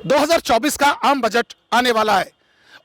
2024 का आम बजट आने वाला है।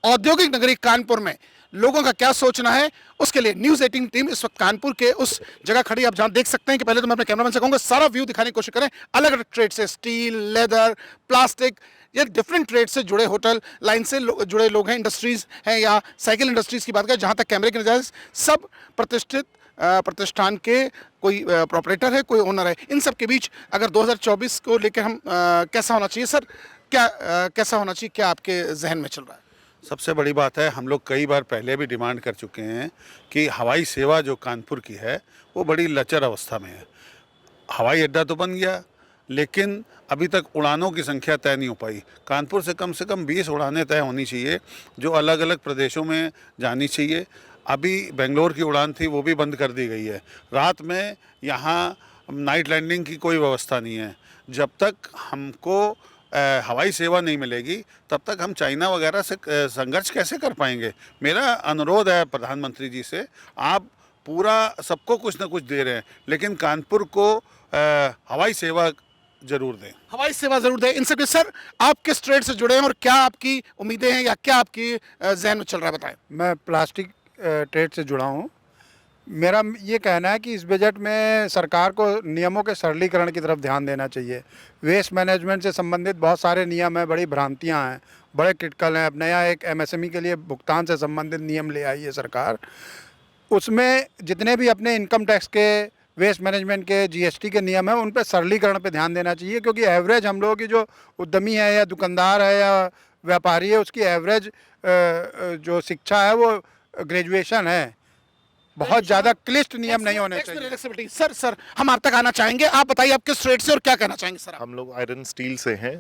औद्योगिक नगरी कानपुर में लोगों का क्या सोचना है, उसके लिए न्यूज़ 18 टीम इस वक्त कानपुर के उस जगह खड़ी। आप जहां देख सकते हैं कि पहले तो मैं अपने कैमरामैन से कहूंगा सारा व्यू दिखाने की कोशिश करें। अलग अलग ट्रेड से, स्टील, लेदर, प्लास्टिक, ये डिफरेंट ट्रेड से जुड़े, होटल लाइन से जुड़े लोग हैं, इंडस्ट्रीज हैं, या साइकिल इंडस्ट्रीज की बात करें, जहां तक कैमरे की नजर, सब प्रतिष्ठित प्रतिष्ठान के कोई प्रॉपरेटर है, कोई ओनर है। इन सब के बीच अगर 2024 को लेकर हम कैसा होना चाहिए सर, क्या कैसा होना चाहिए, क्या आपके जहन में चल रहा है? सबसे बड़ी बात है, हम लोग कई बार पहले भी डिमांड कर चुके हैं कि हवाई सेवा जो कानपुर की है वो बड़ी लचर अवस्था में है। हवाई अड्डा तो बन गया, लेकिन अभी तक उड़ानों की संख्या तय नहीं हो पाई। कानपुर से कम 20 उड़ानें तय होनी चाहिए जो अलग अलग प्रदेशों में जानी चाहिए। अभी बेंगलोर की उड़ान थी, वो भी बंद कर दी गई है। रात में यहाँ नाइट लैंडिंग की कोई व्यवस्था नहीं है। जब तक हमको हवाई सेवा नहीं मिलेगी तब तक हम चाइना वगैरह से संघर्ष कैसे कर पाएंगे। मेरा अनुरोध है प्रधानमंत्री जी से, आप पूरा सबको कुछ ना कुछ दे रहे हैं, लेकिन कानपुर को हवाई सेवा जरूर दें। हवाई सेवा जरूर दें। इन सबके सर, आप किस ट्रेड से जुड़े हैं और क्या आपकी उम्मीदें हैं, या क्या आपकी जहन में चल रहा है, बताएं। मैं प्लास्टिक ट्रेड से जुड़ा हूँ। मेरा ये कहना है कि इस बजट में सरकार को नियमों के सरलीकरण की तरफ ध्यान देना चाहिए। वेस्ट मैनेजमेंट से संबंधित बहुत सारे नियम हैं, बड़ी भ्रांतियाँ हैं, बड़े क्रिटिकल हैं। अब नया एक एमएसएमई के लिए भुगतान से संबंधित नियम ले आई है सरकार। उसमें जितने भी अपने इनकम टैक्स के, वेस्ट मैनेजमेंट के, जीएसटी के नियम हैं, उन पर सरलीकरण पे ध्यान देना चाहिए। क्योंकि एवरेज हम लोगों की जो उद्यमी है या दुकानदार है या व्यापारी है, उसकी एवरेज जो शिक्षा है वो ग्रेजुएशन है। बहुत ज़्यादा क्लिष्ट नियम नहीं होने चाहिए। सर हम आप तक आना चाहेंगे। आप बताइए आप किस ट्रेड से और क्या कहना चाहेंगे सर? हम लोग आयरन स्टील से हैं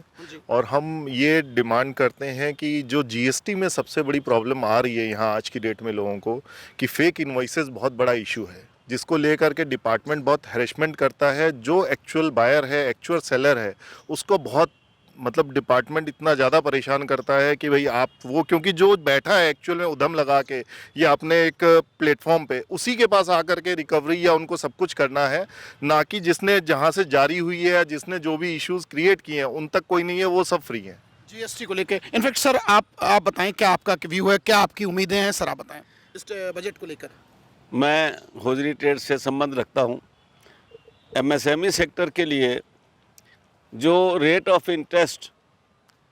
और हम ये डिमांड करते हैं कि जो जीएसटी में सबसे बड़ी प्रॉब्लम आ रही है यहाँ आज की डेट में लोगों को, कि फेक इनवॉइसेस बहुत बड़ा इशू है, जिसको लेकर के डिपार्टमेंट बहुत हैरेसमेंट करता है। जो एक्चुअल बायर है, एक्चुअल सेलर है, उसको बहुत डिपार्टमेंट इतना ज़्यादा परेशान करता है कि भाई आप वो, क्योंकि जो बैठा है एक्चुअल में उद्यम लगा के या अपने एक प्लेटफॉर्म पे, उसी के पास आकर के रिकवरी या उनको सब कुछ करना है, ना कि जिसने जहां से जारी हुई है या जिसने जो भी इश्यूज क्रिएट किए हैं उन तक कोई नहीं है, वो सब फ्री है। जीएसटी को लेकर इनफैक्ट सर आप बताएं, क्या आपका व्यू है, क्या आपकी उम्मीदें हैं सर, आप बताएं इस बजट को लेकर। मैं होजरी ट्रेड से संबंध रखता हूं। एमएसएमई सेक्टर के लिए जो रेट ऑफ इंटरेस्ट,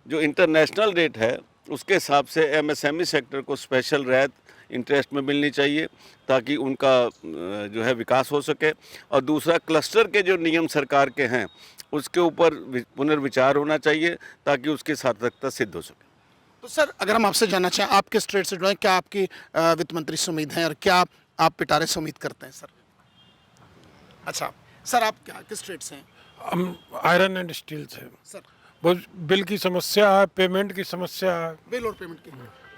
जो इंटरनेशनल रेट है, उसके हिसाब से एमएसएमई सेक्टर को स्पेशल रियायत इंटरेस्ट में मिलनी चाहिए ताकि उनका जो है विकास हो सके। और दूसरा, क्लस्टर के जो नियम सरकार के हैं उसके ऊपर पुनर्विचार होना चाहिए ताकि उसकी सार्थकता सिद्ध हो सके। तो सर अगर हम आपसे जानना चाहें, आप किस ट्रेड से जुड़े हैं, क्या आपकी वित्त मंत्री से उम्मीद है और क्या आप पिटारे से उम्मीद करते हैं सर? अच्छा सर, आप क्या किस ट्रेड से हैं? हम आयरन एंड स्टील से। सर बहुत बिल की समस्या है, पेमेंट की समस्या है। बिल और पेमेंट की।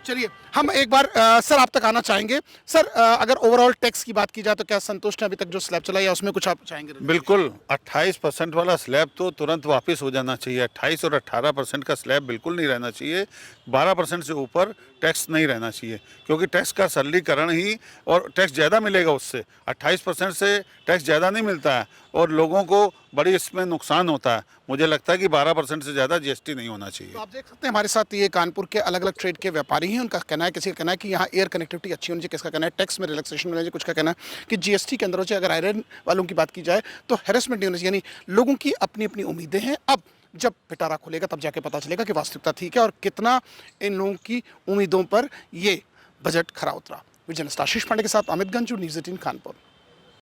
चलिए हम एक बार सर आप तक आना चाहेंगे। सर अगर ओवरऑल टैक्स की बात की जाए तो क्या संतुष्ट है अभी तक जो स्लैब चला, या उसमें कुछ आप चाहेंगे? बिल्कुल, 28% वाला स्लैब तो तुरंत वापस हो जाना चाहिए। 28 और 18% का स्लैब बिल्कुल नहीं रहना चाहिए। 12% से ऊपर टैक्स नहीं रहना चाहिए, क्योंकि टैक्स का सरलीकरण ही, और टैक्स ज़्यादा मिलेगा उससे। 28% से टैक्स ज़्यादा नहीं मिलता है और लोगों को बड़ी इसमें नुकसान होता है। मुझे लगता है कि 12% से ज़्यादा जीएसटी नहीं होना चाहिए। तो आप देख सकते हैं हमारे साथ ये कानपुर के अलग अलग ट्रेड के व्यापारी हैं। उनका कहना है, किसी का कहना है कि यहाँ एयर कनेक्टिविटी अच्छी होनी चाहिए, किसका कहना है टैक्स में रिलैक्सेशन मिलना चाहिए, कुछ का कहना है कि जीएसटी के अंदर हो चाहिए। अगर आयरन वालों की बात की जाए तो हैरेसमेंट नहीं होनी चाहिए। यानी लोगों की अपनी अपनी उम्मीदें हैं। अब जब पिटारा खुलेगा तब जाके पता चलेगा कि वास्तविकता ठीक है और कितना इन लोगों की उम्मीदों पर ये बजट खरा उतरा। विजय आशीष पांडे के साथ अमित गंजू, न्यूज़ 18 कानपुर।